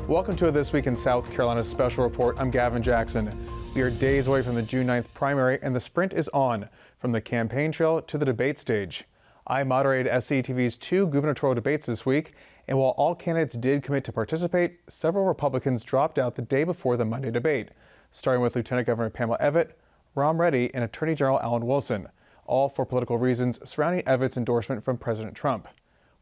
Welcome to a This Week in South Carolina special report. I'm Gavin Jackson. We are days away from the June 9th primary, and the sprint is on, from the campaign trail to the debate stage. I moderated SCETV's 2 gubernatorial debates this week, and while all candidates did commit to participate, several Republicans dropped out the day before the Monday debate, starting with Lieutenant Governor Pamela Evette, Rom Reddy, and Attorney General Alan Wilson, all for political reasons surrounding Evette's endorsement from President Trump.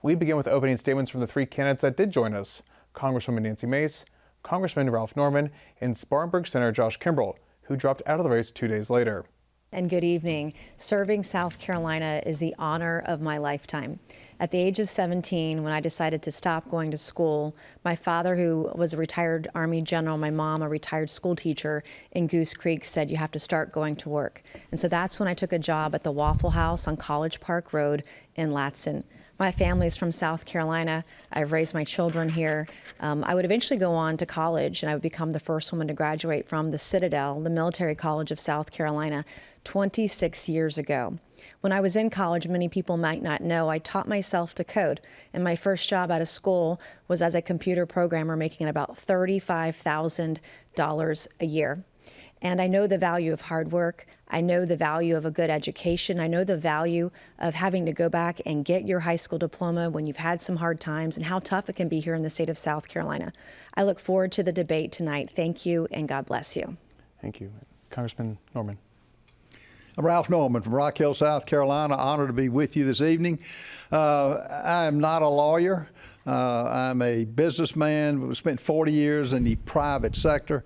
We begin with opening statements from the 3 candidates that did join us: Congresswoman Nancy Mace, Congressman Ralph Norman, and Spartanburg Senator Josh Kimbrell, who dropped out of the race 2 days later. And good evening. Serving South Carolina is the honor of my lifetime. At the age of 17, when I decided to stop going to school, my father, who was a retired Army general, my mom, a retired school teacher in Goose Creek, said, "You have to start going to work." And so that's when I took a job at the Waffle House on College Park Road in Latson. My family is from South Carolina. I've raised my children here. I would eventually go on to college, and I would become the first woman to graduate from the Citadel, the military college of South Carolina, 26 years ago. When I was in college, many people might not know, I taught myself to code. And my first job out of school was as a computer programmer, making about $35,000 a year. And I know the value of hard work. I know the value of a good education. I know the value of having to go back and get your high school diploma when you've had some hard times, and how tough it can be here in the state of South Carolina. I look forward to the debate tonight. Thank you, and God bless you. Thank you. Congressman Norman. I'm Ralph Norman from Rock Hill, South Carolina. Honored to be with you this evening. I am not a lawyer. I'm a businessman. Spent 40 years in the private sector.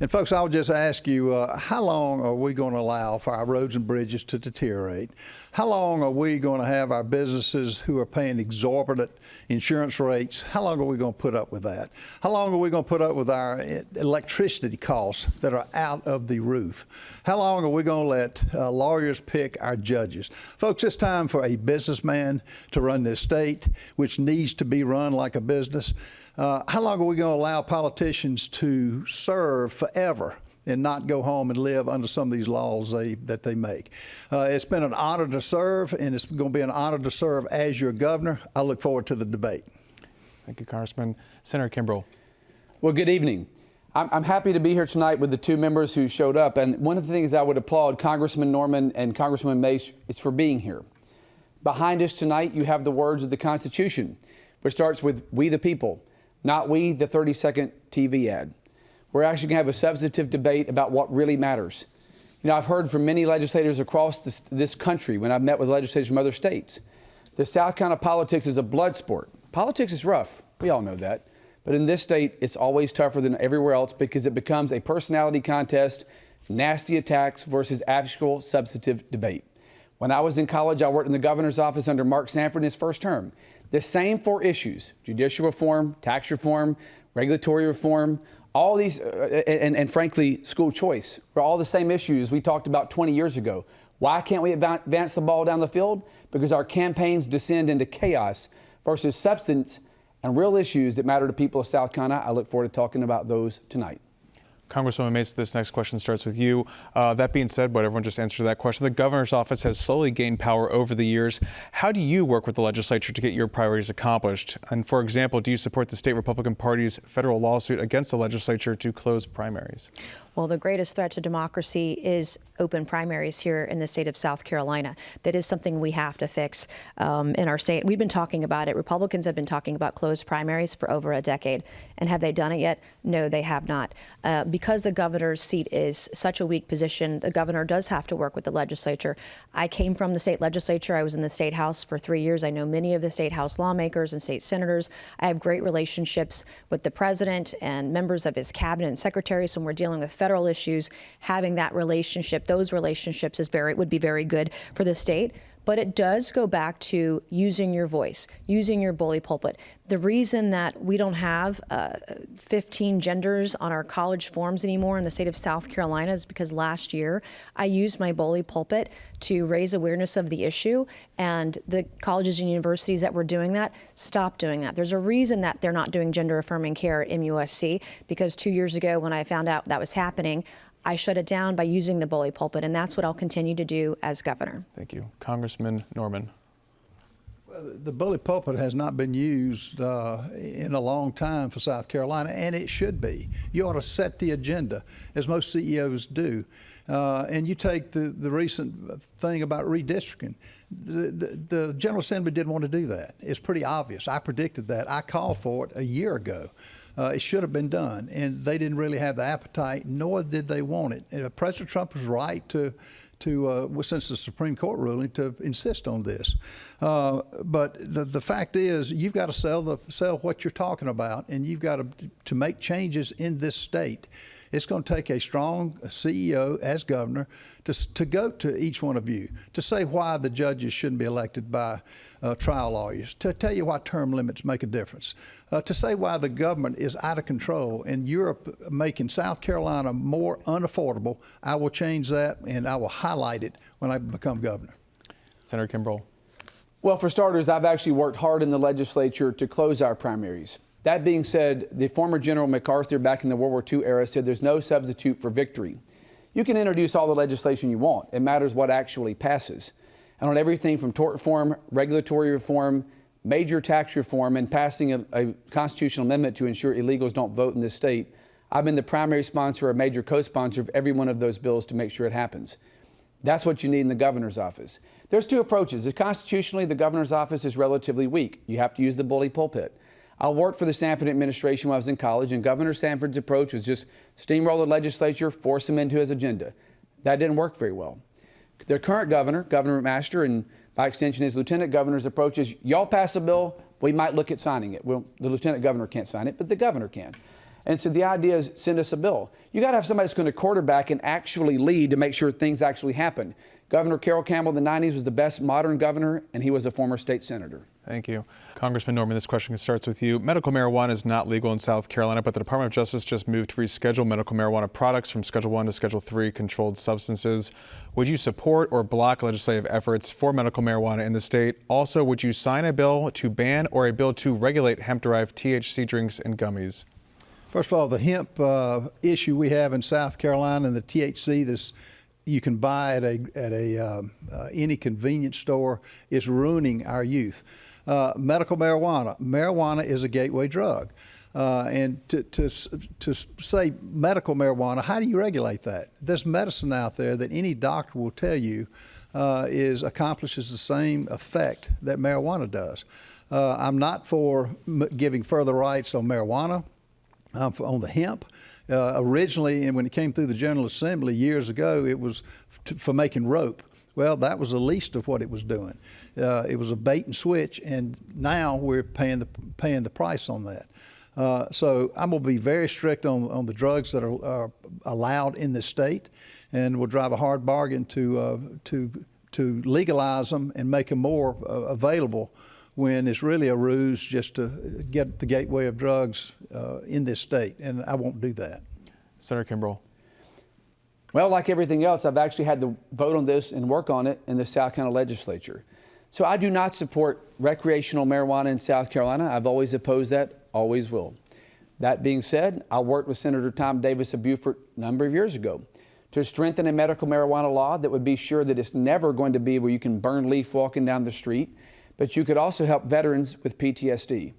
And folks, I'll just ask you, how long are we going to allow for our roads and bridges to deteriorate? How long are we going to have our businesses who are paying exorbitant insurance rates? How long are we going to put up with that? How long are we going to put up with our electricity costs that are out of the roof? How long are we going to let lawyers pick our judges? Folks, it's time for a businessman to run this state, which needs to be run like a business. How long are we going to allow politicians to serve forever and not go home and live under some of these laws that they make? It's been an honor to serve, and it's going to be an honor to serve as your governor. I look forward to the debate. Thank you, Congressman. Senator Kimbrell. Well, good evening. I'm happy to be here tonight with the 2 members who showed up. And one of the things I would applaud Congressman Norman and Congresswoman Mace is for being here. Behind us tonight, you have the words of the Constitution, which starts with "We the people," not "we," the 30-second TV ad. We're actually going to have a substantive debate about what really matters. You know, I've heard from many legislators across this country when I've met with legislators from other states. The South Carolina politics is a blood sport. Politics is rough. We all know that. But in this state, it's always tougher than everywhere else because it becomes a personality contest, nasty attacks versus actual substantive debate. When I was in college, I worked in the governor's office under Mark Sanford in his first term. The same 4 issues: judicial reform, tax reform, regulatory reform, all these, and frankly, school choice, were all the same issues we talked about 20 years ago. Why can't we advance the ball down the field? Because our campaigns descend into chaos versus substance and real issues that matter to people of South Carolina. I look forward to talking about those tonight. Congresswoman Mace, this next question starts with you. That being said, but everyone just answered that question. The governor's office has slowly gained power over the years. How do you work with the legislature to get your priorities accomplished? And for example, do you support the state Republican Party's federal lawsuit against the legislature to close primaries? Well, the greatest threat to democracy is open primaries here in the state of South Carolina. That is something we have to fix in our state. We've been talking about it. Republicans have been talking about closed primaries for over a decade. And have they done it yet? No, they have not. Because the governor's seat is such a weak position, the governor does have to work with the legislature. I came from the state legislature. I was in the state house for 3 years. I know many of the state house lawmakers and state senators. I have great relationships with the president and members of his cabinet and secretaries when we're dealing with federal issues. Having that relationship, those relationships would be very good for the state. But it does go back to using your voice, using your bully pulpit. The reason that we don't have 15 genders on our college forms anymore in the state of South Carolina is because last year I used my bully pulpit to raise awareness of the issue, and the colleges and universities that were doing that stopped doing that. There's a reason that they're not doing gender affirming care at MUSC, because 2 years ago when I found out that was happening, I shut it down by using the bully pulpit, and that's what I'll continue to do as governor. Thank you. Congressman Norman. The bully pulpit has not been used in a long time for South Carolina, and it should be. You ought to set the agenda, as most CEOs do. And you take the recent thing about redistricting. The General Assembly didn't want to do that. It's pretty obvious. I predicted that. I called for it a year ago. It should have been done, and they didn't really have the appetite, nor did they want it. And President Trump was right to since the Supreme Court ruling, to insist on this. But the fact is, you've got to sell what you're talking about, and you've got to make changes in this state. It's going to take a strong CEO as governor to go to each one of you, to say why the judges shouldn't be elected by trial lawyers, to tell you why term limits make a difference, to say why the government is out of control and you're making South Carolina more unaffordable. I will change that, and I will highlight it when I become governor. Senator Kimbrell. Well, for starters, I've actually worked hard in the legislature to close our primaries. That being said, the former General MacArthur back in the World War II era said there's no substitute for victory. You can introduce all the legislation you want. It matters what actually passes. And on everything from tort reform, regulatory reform, major tax reform, and passing a constitutional amendment to ensure illegals don't vote in this state, I've been the primary sponsor or major co-sponsor of every one of those bills to make sure it happens. That's what you need in the governor's office. There's two approaches. Constitutionally, the governor's office is relatively weak. You have to use the bully pulpit. I worked for the Sanford administration when I was in college, and Governor Sanford's approach was just steamroll the legislature, force him into his agenda. That didn't work very well. Their current governor, Governor McMaster, and by extension his lieutenant governor's approach is, y'all pass a bill, we might look at signing it. Well, the lieutenant governor can't sign it, but the governor can. And so the idea is send us a bill. You got to have somebody that's going to quarterback and actually lead to make sure things actually happen. Governor Carroll Campbell in the 90s was the best modern governor, and he was a former state senator. Thank you. Congressman Norman, this question starts with you. Medical marijuana is not legal in South Carolina, but the Department of Justice just moved to reschedule medical marijuana products from Schedule 1 to Schedule 3 controlled substances. Would you support or block legislative efforts for medical marijuana in the state? Also, would you sign a bill to ban or a bill to regulate hemp-derived THC drinks and gummies? First of all, the hemp issue we have in South Carolina and the THC that's you can buy at any convenience store is ruining our youth. Medical marijuana is a gateway drug. And to say medical marijuana, how do you regulate that? There's medicine out there that any doctor will tell you accomplishes the same effect that marijuana does. I'm not for giving further rights on marijuana. On the hemp. Originally, and when it came through the General Assembly years ago, it was for making rope. Well, that was the least of what it was doing. It was a bait and switch, and now we're paying the price on that. So I'm going to be very strict on the drugs that are allowed in this state, and we'll drive a hard bargain to legalize them and make them more available, when it's really a ruse just to get the gateway of drugs in this state, and I won't do that. Senator Kimbrell. Well, like everything else, I've actually had to vote on this and work on it in the South Carolina legislature. So I do not support recreational marijuana in South Carolina. I've always opposed that, always will. That being said, I worked with Senator Tom Davis of Beaufort a number of years ago to strengthen a medical marijuana law that would be sure that it's never going to be where you can burn leaf walking down the street, but you could also help veterans with PTSD.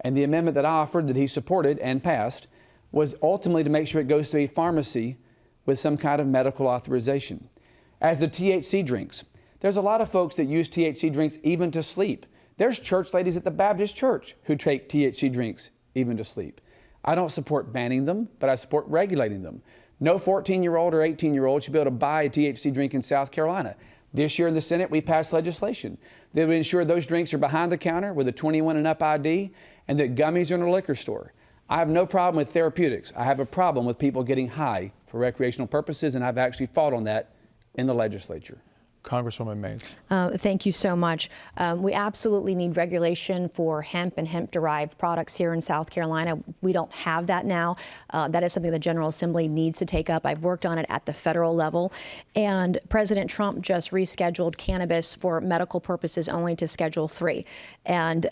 And the amendment that I offered that he supported and passed was ultimately to make sure it goes to a pharmacy with some kind of medical authorization. As the THC drinks, there's a lot of folks that use THC drinks even to sleep. There's church ladies at the Baptist church who take THC drinks even to sleep. I don't support banning them, but I support regulating them. No 14-year-old or 18-year-old should be able to buy a THC drink in South Carolina. This year in the Senate, we passed legislation that would ensure those drinks are behind the counter with a 21 and up ID, and that gummies are in a liquor store. I have no problem with therapeutics. I have a problem with people getting high for recreational purposes, and I've actually fought on that in the legislature. Congresswoman Mays. Thank you so much. We absolutely need regulation for hemp and hemp-derived products here in South Carolina. We don't have that now. That is something the General Assembly needs to take up. I've worked on it at the federal level. And President Trump just rescheduled cannabis for medical purposes only to Schedule 3. And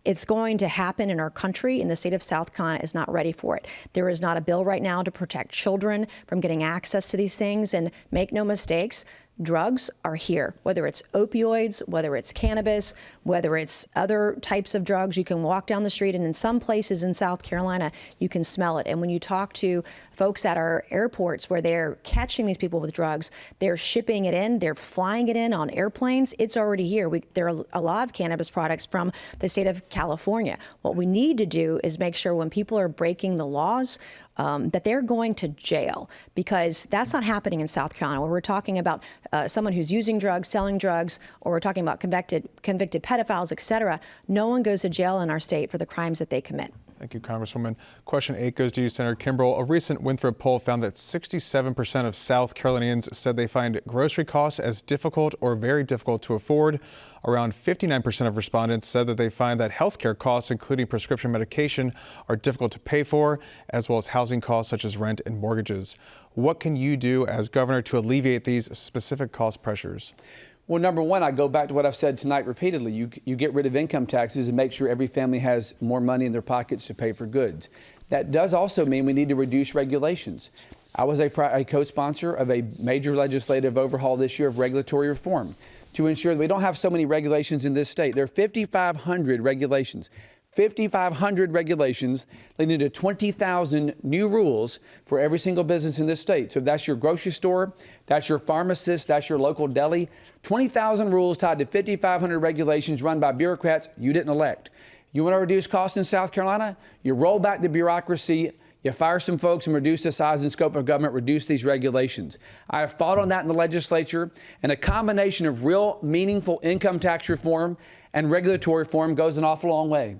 it's going to happen in our country, and the state of South Carolina is not ready for it. There is not a bill right now to protect children from getting access to these things. And make no mistakes, drugs are here, whether it's opioids, whether it's cannabis, whether it's other types of drugs. You can walk down the street, and in some places in South Carolina, you can smell it. And when you talk to folks at our airports where they're catching these people with drugs, they're shipping it in, they're flying it in on airplanes. It's already here. There are a lot of cannabis products from the state of California. What we need to do is make sure when people are breaking the laws, that they're going to jail, because that's not happening in South Carolina, where we're talking about someone who's using drugs, selling drugs, or we're talking about convicted pedophiles, et cetera. No one goes to jail in our state for the crimes that they commit. Thank you, Congresswoman. Question 8 goes to you, Senator Kimbrell. A recent Winthrop poll found that 67% of South Carolinians said they find grocery costs as difficult or very difficult to afford. Around 59% of respondents said that they find that healthcare costs, including prescription medication, are difficult to pay for, as well as housing costs such as rent and mortgages. What can you do as governor to alleviate these specific cost pressures? Well, number one, I go back to what I've said tonight repeatedly. You get rid of income taxes and make sure every family has more money in their pockets to pay for goods. That does also mean we need to reduce regulations. I was a co-sponsor of a major legislative overhaul this year of regulatory reform to ensure that we don't have so many regulations in this state. There are 5,500 regulations. 5,500 regulations leading to 20,000 new rules for every single business in this state. So if that's your grocery store, that's your pharmacist, that's your local deli, 20,000 rules tied to 5,500 regulations run by bureaucrats you didn't elect. You want to reduce costs in South Carolina? You roll back the bureaucracy, you fire some folks and reduce the size and scope of government, reduce these regulations. I have fought on that in the legislature, and a combination of real meaningful income tax reform and regulatory reform goes an awful long way.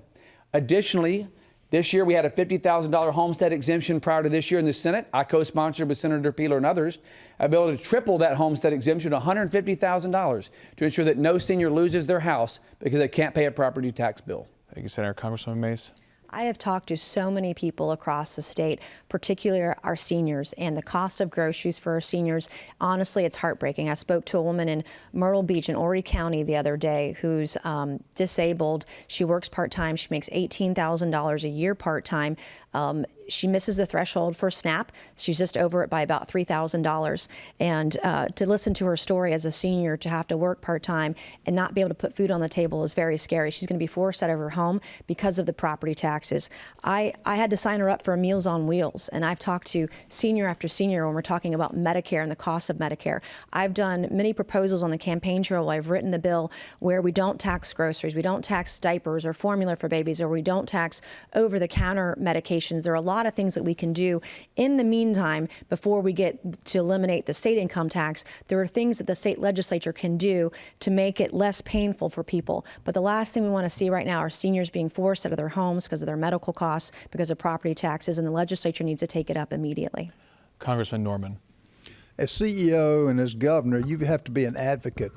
Additionally, this year we had a $50,000 homestead exemption prior to this year in the Senate. I co-sponsored with Senator Peeler and others a bill to triple that homestead exemption to $150,000 to ensure that no senior loses their house because they can't pay a property tax bill. Thank you, Senator. Congresswoman Mace. I have talked to so many people across the state, particularly our seniors, and the cost of groceries for our seniors. Honestly, it's heartbreaking. I spoke to a woman in Myrtle Beach in Horry County the other day who's disabled. She works part-time. She makes $18,000 a year part-time. She misses the threshold for SNAP. She's just over it by about $3,000. And to listen to her story as a senior, to have to work part-time and not be able to put food on the table is very scary. She's going to be forced out of her home because of the property taxes. I had to sign her up for Meals on Wheels, and I've talked to senior after senior when we're talking about Medicare and the cost of Medicare. I've done many proposals on the campaign trail. I've written the bill where we don't tax groceries, we don't tax diapers or formula for babies, or we don't tax over-the-counter medications. There are a lot of things that we can do. In the meantime, before we get to eliminate the state income tax, there are things that the state legislature can do to make it less painful for people. But the last thing we want to see right now are seniors being forced out of their homes because of their medical costs, because of property taxes, and the legislature needs to take it up immediately. Congressman Norman. As CEO and as governor, you have to be an advocate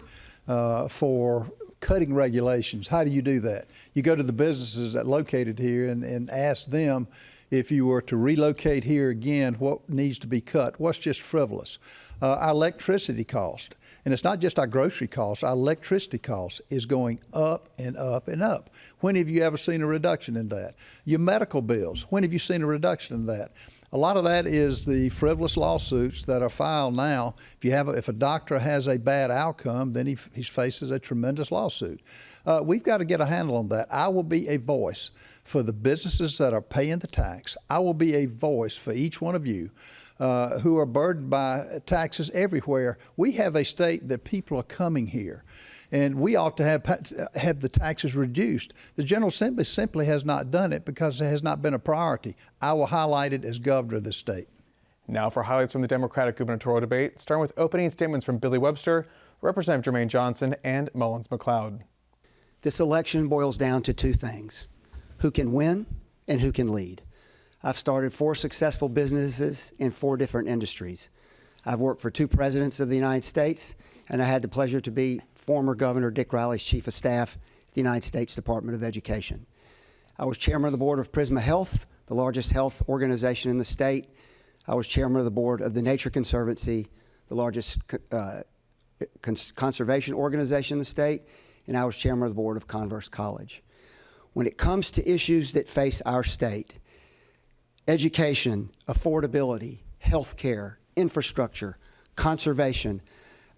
for cutting regulations. How do you do that? You go to the businesses that are located here and ask them, if you were to relocate here again, what needs to be cut? What's just frivolous? Our electricity cost, and it's not just our grocery costs, our electricity cost is going up and up and up. When have you ever seen a reduction in that? Your medical bills, when have you seen a reduction in that? A lot of that is the frivolous lawsuits that are filed now. If a doctor has a bad outcome, then he faces a tremendous lawsuit. We've got to get a handle on that. I will be a voice for the businesses that are paying the tax. I will be a voice for each one of you who are burdened by taxes everywhere. We have a state that people are coming here, and we ought to have the taxes reduced. The General Assembly simply has not done it because it has not been a priority. I will highlight it as governor of the state. Now for highlights from the Democratic gubernatorial debate, starting with opening statements from Billy Webster, Representative Jermaine Johnson, and Mullins McLeod. This election boils down to two things: who can win and who can lead. I've started 4 successful businesses in 4 different industries. I've worked for 2 presidents of the United States, and I had the pleasure to be former Governor Dick Riley's Chief of Staff at the United States Department of Education. I was chairman of the board of Prisma Health, the largest health organization in the state. I was chairman of the board of the Nature Conservancy, the largest conservation organization in the state, and I was chairman of the board of Converse College. When it comes to issues that face our state, education, affordability, health care, infrastructure, conservation,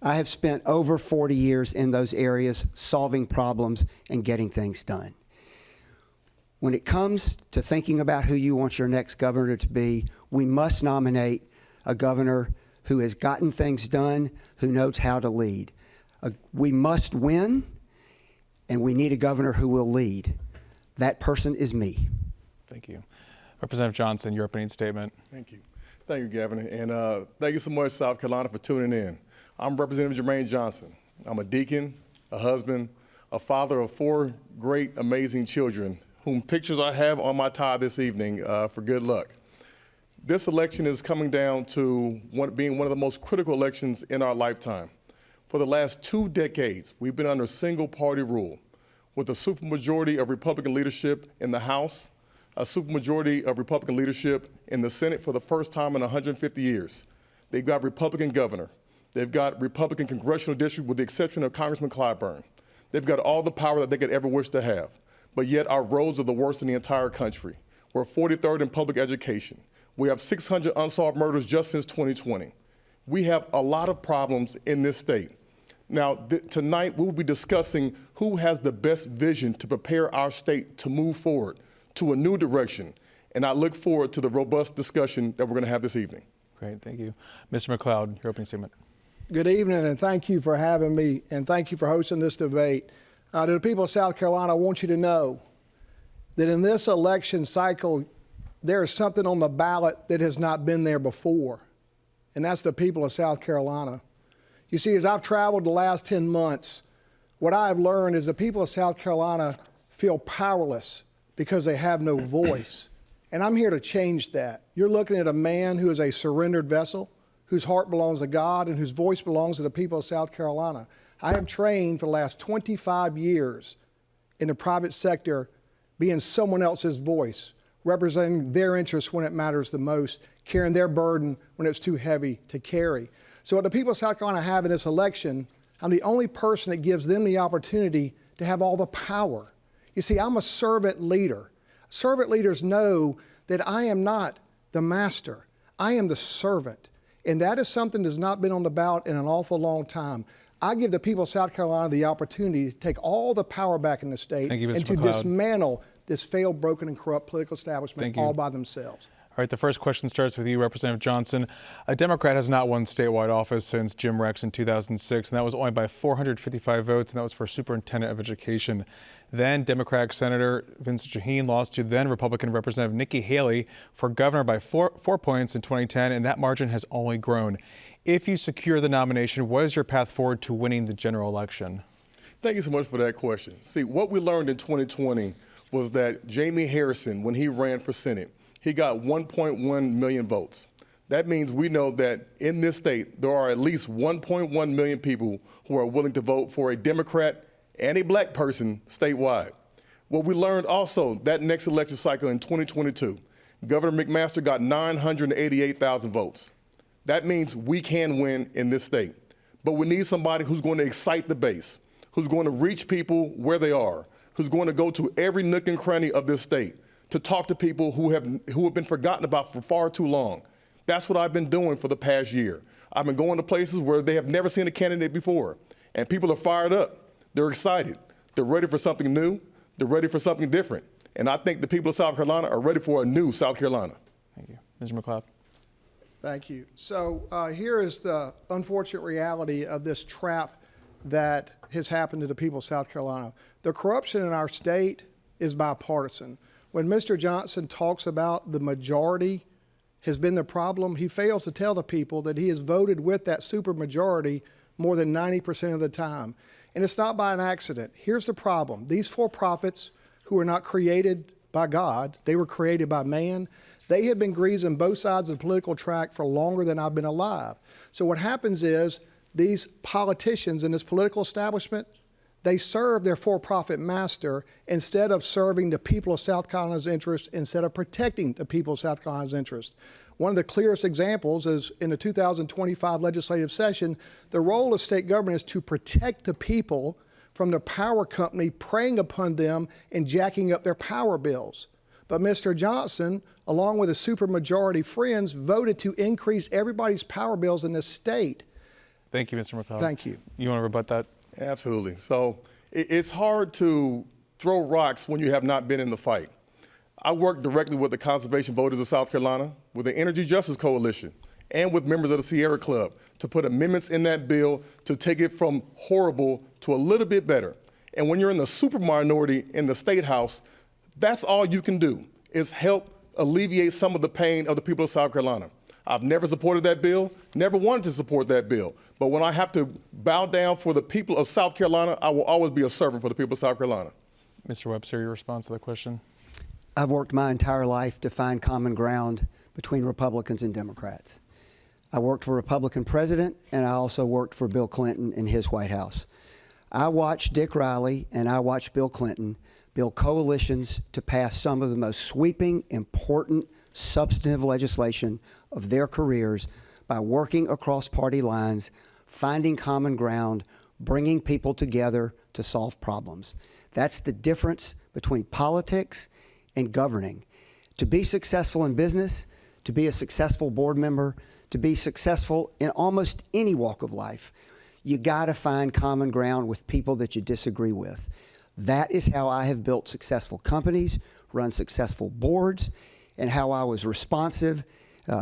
I have spent over 40 years in those areas solving problems and getting things done. When it comes to thinking about who you want your next governor to be, we must nominate a governor who has gotten things done, who knows how to lead. We must win, and we need a governor who will lead. That person is me. Thank you. Representative Johnson, your opening statement. Thank you. Thank you, Gavin. And thank you so much, South Carolina, for tuning in. I'm Representative Jermaine Johnson. I'm a deacon, a husband, a father of 4 great, amazing children, whom pictures I have on my tie this evening for good luck. This election is coming down to being one of the most critical elections in our lifetime. For the last 2 decades, we've been under single-party rule, with a supermajority of Republican leadership in the House, a supermajority of Republican leadership in the Senate for the first time in 150 years. They've got Republican governor. They've got Republican congressional district with the exception of Congressman Clyburn. They've got all the power that they could ever wish to have. But yet our roads are the worst in the entire country. We're 43rd in public education. We have 600 unsolved murders just since 2020. We have a lot of problems in this state. Now, tonight we will be discussing who has the best vision to prepare our state to move forward to a new direction. And I look forward to the robust discussion that we're going to have this evening. Great, thank you. Mr. McLeod, your opening statement. Good evening, and thank you for having me, and thank you for hosting this debate. To the people of South Carolina, I want you to know that in this election cycle, there is something on the ballot that has not been there before, and that's the people of South Carolina. You see, as I've traveled the last 10 months, what I've learned is the people of South Carolina feel powerless because they have no voice. And I'm here to change that. You're looking at a man who is a surrendered vessel, whose heart belongs to God and whose voice belongs to the people of South Carolina. I have trained for the last 25 years in the private sector being someone else's voice, representing their interests when it matters the most, carrying their burden when it's too heavy to carry. So what the people of South Carolina have in this election, I'm the only person that gives them the opportunity to have all the power. You see, I'm a servant leader. Servant leaders know that I am not the master. I am the servant. And that is something that's not been on the ballot in an awful long time. I give the people of South Carolina the opportunity to take all the power back in the state and to dismantle this failed, broken, and corrupt political establishment all by themselves. All right, the first question starts with you, Representative Johnson. A Democrat has not won statewide office since Jim Rex in 2006, and that was only by 455 votes, and that was for Superintendent of Education. Then Democratic Senator Vincent Shaheen lost to then Republican Representative Nikki Haley for governor by four points in 2010, and that margin has only grown. If you secure the nomination, what is your path forward to winning the general election? Thank you so much for that question. See, what we learned in 2020 was that Jamie Harrison, when he ran for Senate, he got 1.1 million votes. That means we know that in this state, there are at least 1.1 million people who are willing to vote for a Democrat and a black person statewide. What we learned also that next election cycle in 2022, Governor McMaster got 988,000 votes. That means we can win in this state. But we need somebody who's going to excite the base, who's going to reach people where they are, who's going to go to every nook and cranny of this state to talk to people who have been forgotten about for far too long. That's what I've been doing for the past year. I've been going to places where they have never seen a candidate before, and people are fired up. They're excited. They're ready for something new. They're ready for something different. And I think the people of South Carolina are ready for a new South Carolina. Thank you. Mr. McLeod. Thank you. So here is the unfortunate reality of this trap that has happened to the people of South Carolina. The corruption in our state is bipartisan. When Mr. Johnson talks about the majority has been the problem, he fails to tell the people that he has voted with that supermajority more than 90% of the time. And it's not by an accident. Here's the problem. These for-profits who are not created by God, they were created by man. They have been greasing both sides of the political track for longer than I've been alive. So what happens is these politicians in this political establishment, they serve their for-profit master instead of serving the people of South Carolina's interests, instead of protecting the people of South Carolina's interests. One of the clearest examples is in the 2025 legislative session, the role of state government is to protect the people from the power company preying upon them and jacking up their power bills. But Mr. Johnson, along with his supermajority friends, voted to increase everybody's power bills in this state. Thank you, Mr. McLeod. Thank you. You want to rebut that? Absolutely. So it's hard to throw rocks when you have not been in the fight. I work directly with the conservation voters of South Carolina, with the Energy Justice Coalition, and with members of the Sierra Club to put amendments in that bill to take it from horrible to a little bit better. And when you're in the super minority in the State House, that's all you can do, is help alleviate some of the pain of the people of South Carolina. I've never supported that bill, never wanted to support that bill. But when I have to bow down for the people of South Carolina, I will always be a servant for the people of South Carolina. Mr. Webster, your response to the question? I've worked my entire life to find common ground between Republicans and Democrats. I worked for a Republican president, and I also worked for Bill Clinton in his White House. I watched Dick Riley and I watched Bill Clinton build coalitions to pass some of the most sweeping, important, substantive legislation of their careers by working across party lines, finding common ground, bringing people together to solve problems. That's the difference between politics and governing. To be successful in business, to be a successful board member, to be successful in almost any walk of life, you got to find common ground with people that you disagree with. That is how I have built successful companies, run successful boards, and how I was responsive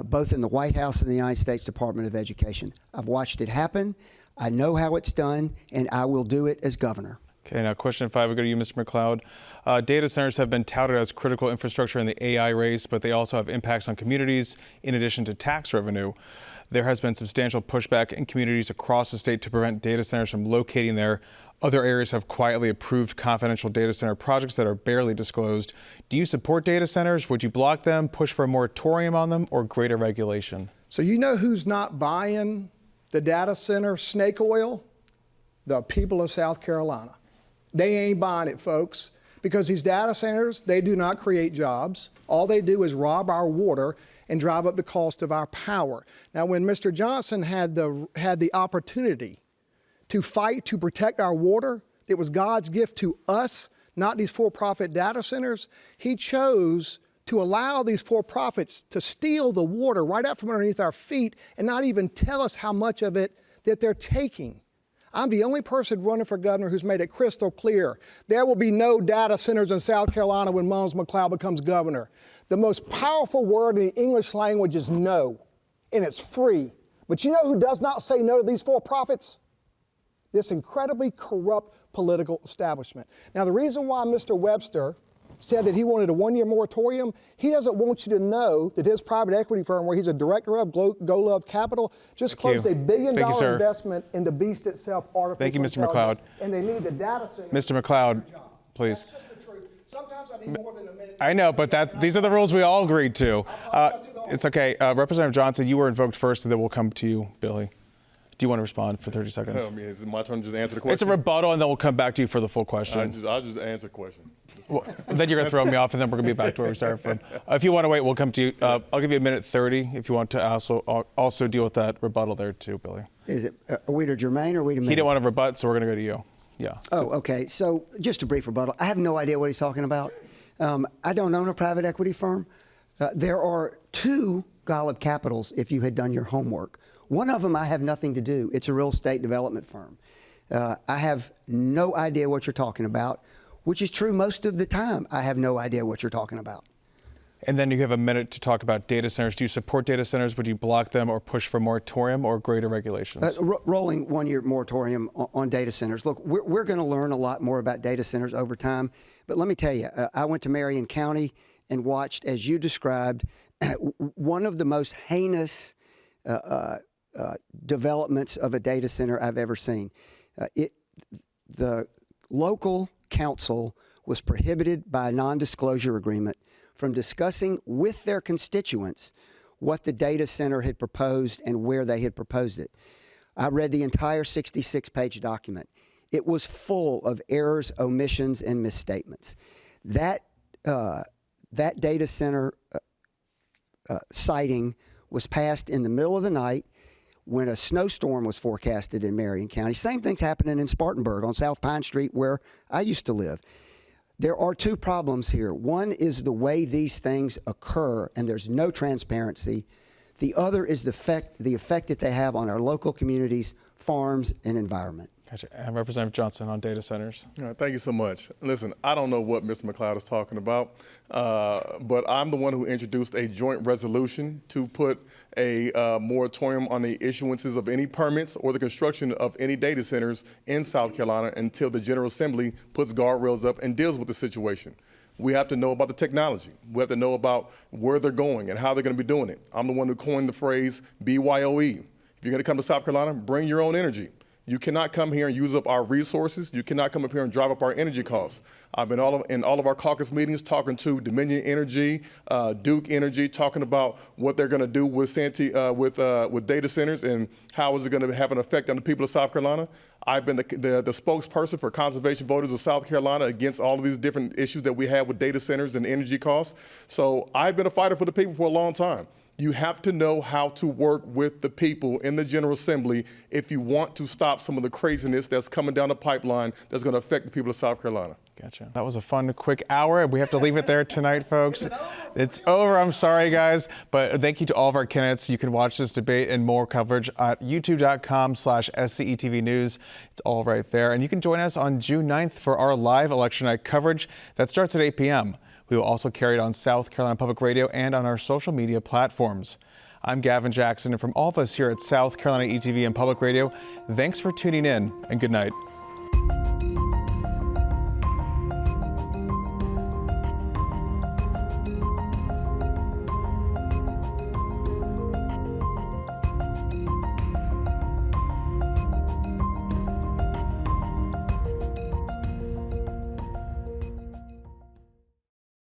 both in the White House and the United States Department of Education. I've watched it happen. I know how it's done, and I will do it as governor. Okay, now question 5 will go to you, Mr. McLeod. Data centers have been touted as critical infrastructure in the AI race, but they also have impacts on communities in addition to tax revenue. There has been substantial pushback in communities across the state to prevent data centers from locating there. Other areas have quietly approved confidential data center projects that are barely disclosed. Do you support data centers? Would you block them, push for a moratorium on them, or greater regulation? So you know who's not buying the data center snake oil? The people of South Carolina. They ain't buying it, folks, because these data centers, they do not create jobs. All they do is rob our water and drive up the cost of our power. Now, when Mr. Johnson had the opportunity to fight to protect our water, it was God's gift to us, not these for-profit data centers. He chose to allow these for-profits to steal the water right out from underneath our feet and not even tell us how much of it that they're taking. I'm the only person running for governor who's made it crystal clear. There will be no data centers in South Carolina when Mons McLeod becomes governor. The most powerful word in the English language is no, and it's free. But you know who does not say no to these for-profits? This incredibly corrupt political establishment. Now, the reason why Mr. Webster said that he wanted a one-year moratorium, he doesn't want you to know that his private equity firm, where he's a director of, Go Love Capital, just closed $1 billion investment in the beast itself, artificial Thank you, Mr. McLeod. And they need the data center. Mr. McLeod, please. That's just the truth. Sometimes I need more than a minute. I know, but these are the rules we all agreed to. It's okay. Representative Johnson, you were invoked first, and then we'll come to you, Billy. Do you want to respond for 30 seconds? Is it my turn to just answer the question? It's a rebuttal, and then we'll come back to you for the full question. I'll just answer the question. Well, then you're going to throw me off, and then we're going to be back to where we started from. If you want to wait, we'll come to you. I'll give you a minute 30 if you want to also deal with that rebuttal there too, Billy. Is it, are we to Jermaine or are we to me? He didn't want to rebut, so we're going to go to you. Yeah. Oh, okay. So just a brief rebuttal. I have no idea what he's talking about. I don't own a private equity firm. There are 2 Golub Capitals if you had done your homework. One of them I have nothing to do. It's a real estate development firm. I have no idea what you're talking about, which is true most of the time. I have no idea what you're talking about. And then you have a minute to talk about data centers. Do you support data centers? Would you block them or push for moratorium or greater regulations? Rolling one-year moratorium on data centers. Look, we're going to learn a lot more about data centers over time. But let me tell you, I went to Marion County and watched, as you described, one of the most heinous developments of a data center I've ever seen. The local council was prohibited by a non-disclosure agreement from discussing with their constituents what the data center had proposed and where they had proposed it. I read the entire 66-page document. It was full of errors, omissions, and misstatements. That data center siting was passed in the middle of the night when a snowstorm was forecasted in Marion County. Same thing's happening in Spartanburg on South Pine Street where I used to live. There are 2 problems here. One is the way these things occur and there's no transparency. The other is the effect that they have on our local communities farms, and environment. Gotcha. And Representative Johnson on data centers. All right, thank you so much. Listen, I don't know what Mr. McLeod is talking about, but I'm the one who introduced a joint resolution to put a moratorium on the issuances of any permits or the construction of any data centers in South Carolina until the General Assembly puts guardrails up and deals with the situation. We have to know about the technology. We have to know about where they're going and how they're going to be doing it. I'm the one who coined the phrase BYOE. If you're going to come to South Carolina, bring your own energy. You cannot come here and use up our resources. You cannot come up here and drive up our energy costs. I've been in all of our caucus meetings talking to Dominion Energy, Duke Energy, talking about what they're going to do with data centers and how is it going to have an effect on the people of South Carolina. I've been the spokesperson for conservation voters of South Carolina against all of these different issues that we have with data centers and energy costs. So I've been a fighter for the people for a long time. You have to know how to work with the people in the General Assembly if you want to stop some of the craziness that's coming down the pipeline that's going to affect the people of South Carolina. Gotcha. That was a fun, quick hour. We have to leave it there tonight, folks. It's over. I'm sorry, guys. But thank you to all of our candidates. You can watch this debate and more coverage at youtube.com/SCETV News. It's all right there. And you can join us on June 9th for our live election night coverage that starts at 8 p.m. We will also carry it on South Carolina Public Radio and on our social media platforms. I'm Gavin Jackson, and from all of us here at South Carolina ETV and Public Radio, thanks for tuning in, and good night.